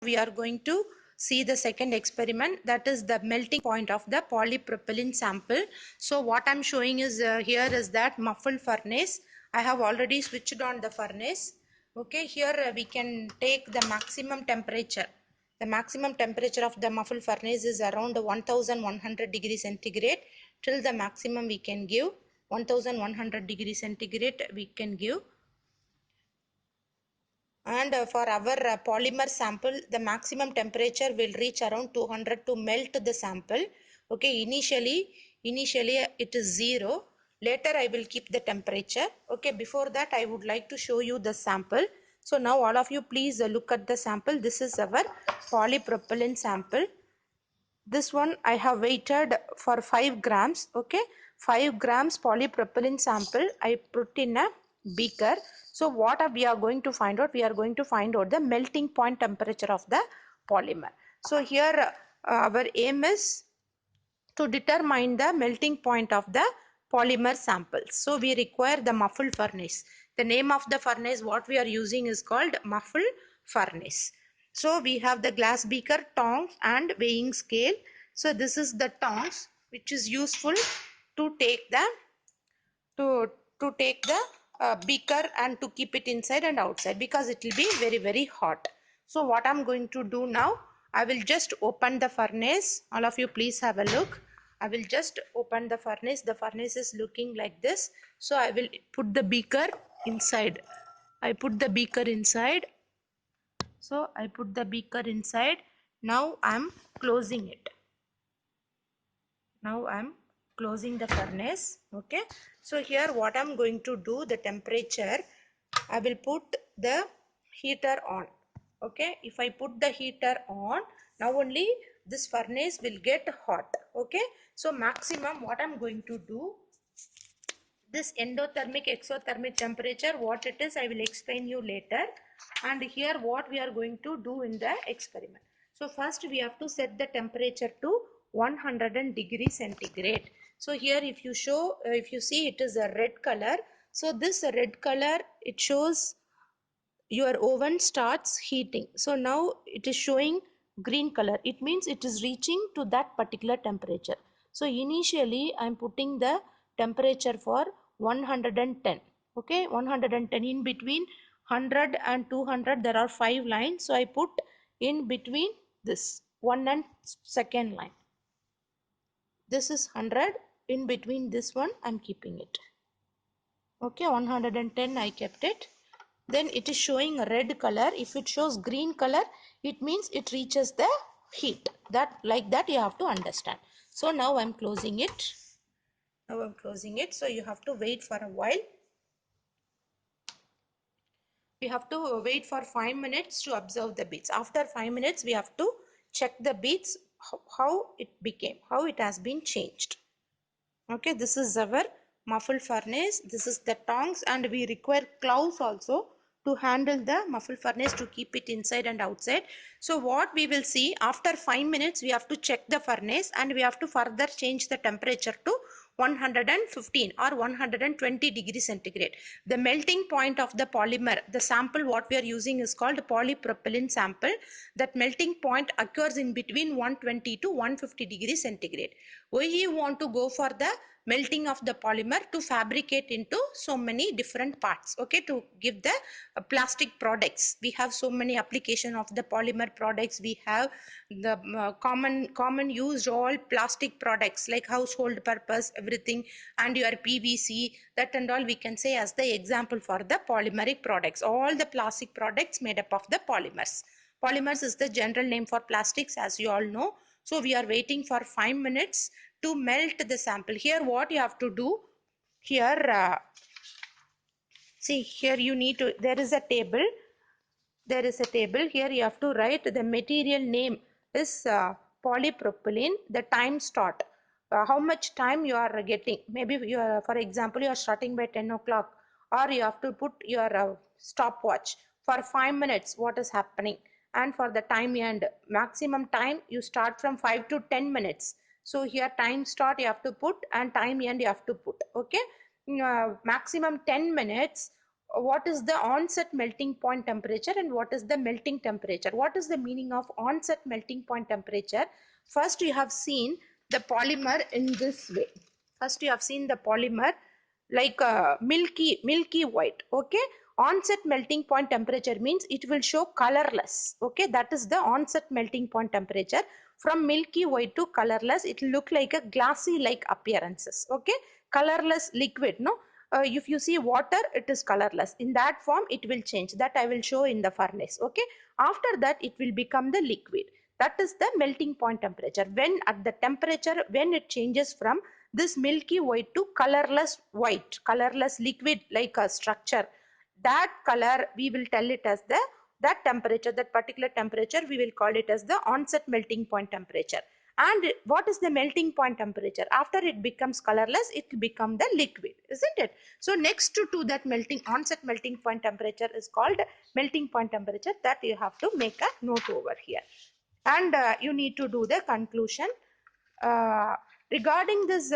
we are going to see the second experiment, that is the melting point of the polypropylene sample. So what I'm showing is here is that muffled furnace. I have already switched on the furnace. Okay, here we can take the maximum temperature. The maximum temperature of the muffled furnace is around 1100 degrees centigrade. Till the maximum we can give 1100 degrees centigrade we can give. And for our polymer sample, the maximum temperature will reach around 200 to melt the sample. Okay, initially it is 0. Later I will keep the temperature. Okay, before that I would like to show you the sample. So now all of you please look at the sample. This is our polypropylene sample. This one I have weighted for 5 grams. Okay, 5 grams polypropylene sample I put in a beaker. So what we are going to find out? We are going to find out the melting point temperature of the polymer. So here our aim is to determine the melting point of the polymer samples. So we require the muffled furnace. The name of the furnace what we are using is called muffled furnace. So we have the glass beaker, tongs and weighing scale. So this is the tongs which is useful to take the beaker and to keep it inside and outside, because it will be very hot. So what I'm going to do now, I will just open the furnace. All of you please have a look. I will just open the furnace. The furnace is looking like this. So I will put the beaker inside. I put the beaker inside. So I put the beaker inside. Now I'm closing it. Now I'm closing the furnace. Okay, so here what I'm going to do, the temperature, I will put the heater on. Okay, if I put the heater on, now only this furnace will get hot. Okay, so maximum what I'm going to do, this endothermic exothermic temperature what it is I will explain you later. And here what we are going to do in the experiment. So first we have to set the temperature to 100 degrees centigrade. So here if you show if you see, it is a red color. So this red color, it shows your oven starts heating. So now it is showing green color. It means it is reaching to that particular temperature. So initially I am putting the temperature for 110. Okay, 110. In between 100 and 200 there are 5 lines. So I put in between this 1 and second line. This is 100. In between this one I am keeping it. Okay, 110 I kept it. Then it is showing a red color. If it shows green color, it means it reaches the heat. That like that you have to understand. So now I'm closing it. Now I'm closing it. So you have to wait for a while. We have to wait for 5 minutes to observe the beads. After 5 minutes, we have to check the beads, how it became, how it has been changed. Okay, this is our muffled furnace. This is the tongs, and we require claws also to handle the muffled furnace to keep it inside and outside. So what we will see, after 5 minutes we have to check the furnace and we have to further change the temperature to 115 or 120 degrees centigrade. The melting point of the polymer, the sample what we are using is called polypropylene sample. That melting point occurs in between 120 to 150 degrees centigrade. We want to go for the melting of the polymer to fabricate into so many different parts. Okay, to give the plastic products. We have so many application of the polymer products. We have the common used all plastic products like household purpose, everything, and your PVC, that and all we can say as the example for the polymeric products. All the plastic products made up of the polymers. Polymers is the general name for plastics, as you all know. So we are waiting for 5 minutes to melt the sample. Here what you have to do, here see, here you need to, there is a table. There is a table. Here you have to write the material name is polypropylene, the time start. How much time you are getting. Maybe you are, for example, you are starting by 10 o'clock, or you have to put your stopwatch for 5 minutes what is happening. And for the time end, maximum time you start from 5 to 10 minutes. So here time start you have to put and time end you have to put. Okay, maximum 10 minutes. what is the onset melting point temperature and what is the melting temperature. What is the meaning of onset melting point temperature? First you have seen the polymer in this way. First you have seen the polymer like a milky white. Okay, onset melting point temperature means it will show colorless. Okay, that is the onset melting point temperature. From milky white to colorless, it will look like a glassy like appearances. Okay, colorless liquid, no, if you see water, it is colorless. In that form it will change, that I will show in the furnace. Okay, after that it will become the liquid. That is the melting point temperature. When at the temperature, when it changes from this milky white to colorless liquid like a structure, that color we will tell it as the, that temperature, that particular temperature we will call it as the onset melting point temperature. And what is the melting point temperature? After it becomes colorless, it will become the liquid, isn't it? So next to that melting onset melting point temperature is called melting point temperature, that you have to make a note over here. And you need to do the conclusion uh, regarding this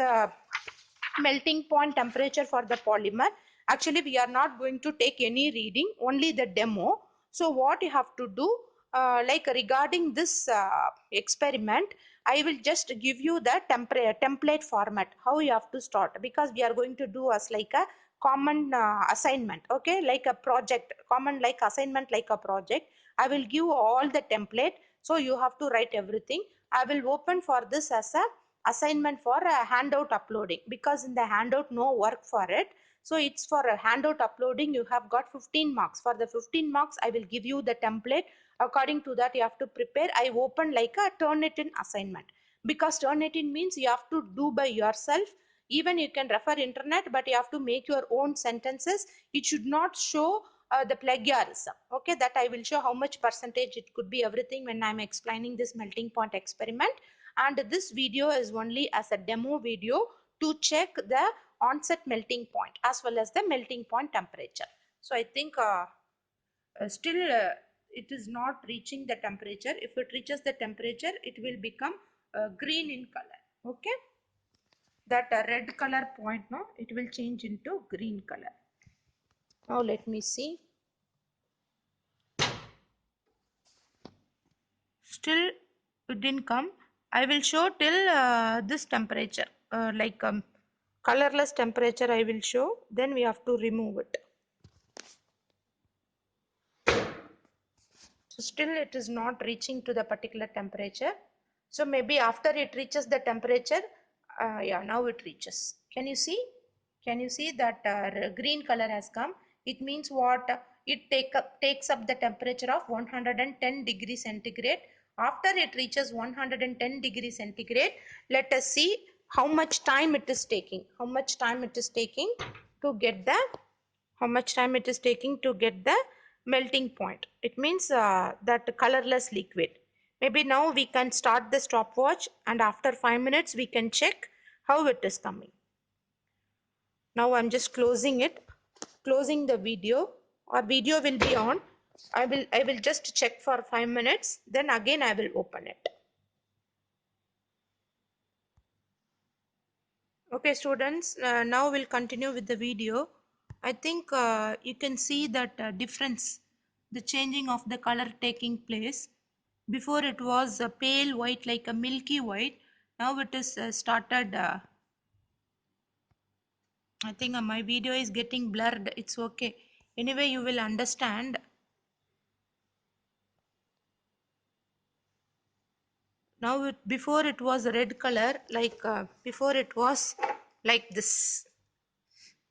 melting point temperature for the polymer. Actually we are not going to take any reading, only the demo. So what you have to do, like regarding this experiment, I will just give you the template format, how you have to start, because we are going to do as like a common assignment. Okay, like a project, common like assignment like a project. I will give all the template, so you have to write everything. I will open for this as a assignment for a handout uploading, because in the handout no work for it. So it's for a handout uploading. You have got 15 marks. For the 15 marks I will give you the template. According to that you have to prepare. I open like a Turnitin assignment, because Turnitin means you have to do by yourself. Even you can refer internet, but you have to make your own sentences. It should not show the plagiarism. Okay, that I will show how much percentage it could be, everything, when I'm explaining this melting point experiment. And this video is only as a demo video to check the onset melting point as well as the melting point temperature. So I think still it is not reaching the temperature. If it reaches the temperature, it will become green in color. Okay, that red color point, no, it will change into green color. Now let me see. Still it didn't come. I will show till this temperature, like colorless temperature I will show, then we have to remove it. So still it is not reaching to the particular temperature. So maybe after it reaches the temperature, yeah, now it reaches. Can you see? Can you see that green color has come? It means what? It takes up the temperature of 110 degrees centigrade. After it reaches 110 degrees centigrade, let us see how much time it is taking. How much time it is taking to get the, how much time it is taking to get the melting point. It means that colorless liquid. Maybe now we can start the stopwatch, and after 5 minutes we can check how it is coming. Now I'm just closing it, closing the video. Our video will be on. I will just check for 5 minutes, then again I will open it. Okay students, now we'll continue with the video. I think you can see that difference, the changing of the color taking place. Before it was a pale white like a milky white. Now it is started, I think my video is getting blurred. It's okay. Anyway, you will understand. Now before it was a red color, like before it was like this.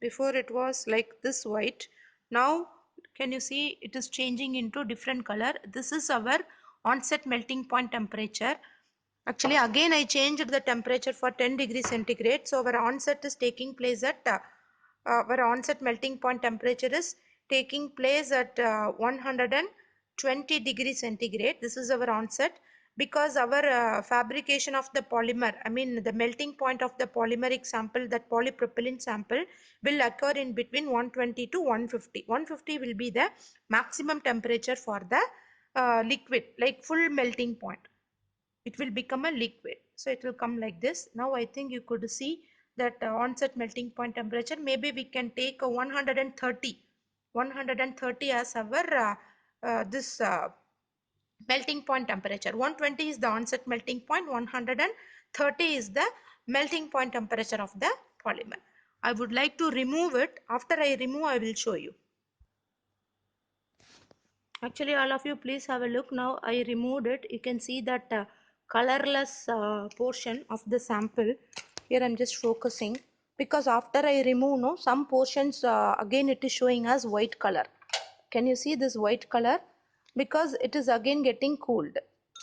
Before it was like this white. Now can you see it is changing into different color? This is our onset melting point temperature. Actually again I changed the temperature for 10 degrees centigrade. So our onset is taking place at our onset melting point temperature is taking place at 120 degrees centigrade. This is our onset, because our fabrication of the polymer, I mean the melting point of the polymeric sample, that polypropylene sample, will occur in between 120 to 150. 150 will be the maximum temperature for the liquid, like full melting point. It will become a liquid. So it will come like this. Now I think you could see that onset melting point temperature. Maybe we can take a 130. 130 as our this melting point temperature. 120 is the onset melting point, 130 is the melting point temperature of the polymer. I would like to remove it. After I remove, I will show you. Actually, all of you please have a look. Now I removed it. You can see that colorless portion of the sample. Here I'm just focusing, because after I remove, no, some portions again it is showing as white color. Can you see this white color? Because it is again getting cooled.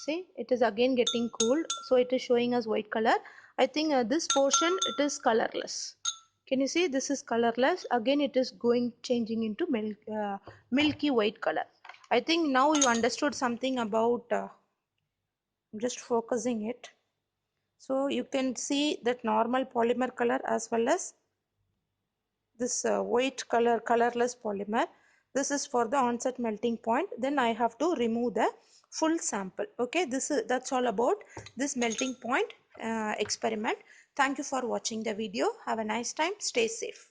See, it is again getting cooled, so it is showing as white color. I think this portion it is colorless. Can you see this is colorless? Again it is going changing into milky white color. I think now you understood something about I'm just focusing it. So you can see that normal polymer color as well as this white color colorless polymer. This is for the onset melting point. Then I have to remove the full sample. Okay, that's all about this melting point experiment. Thank you for watching the video. Have a nice time. Stay safe.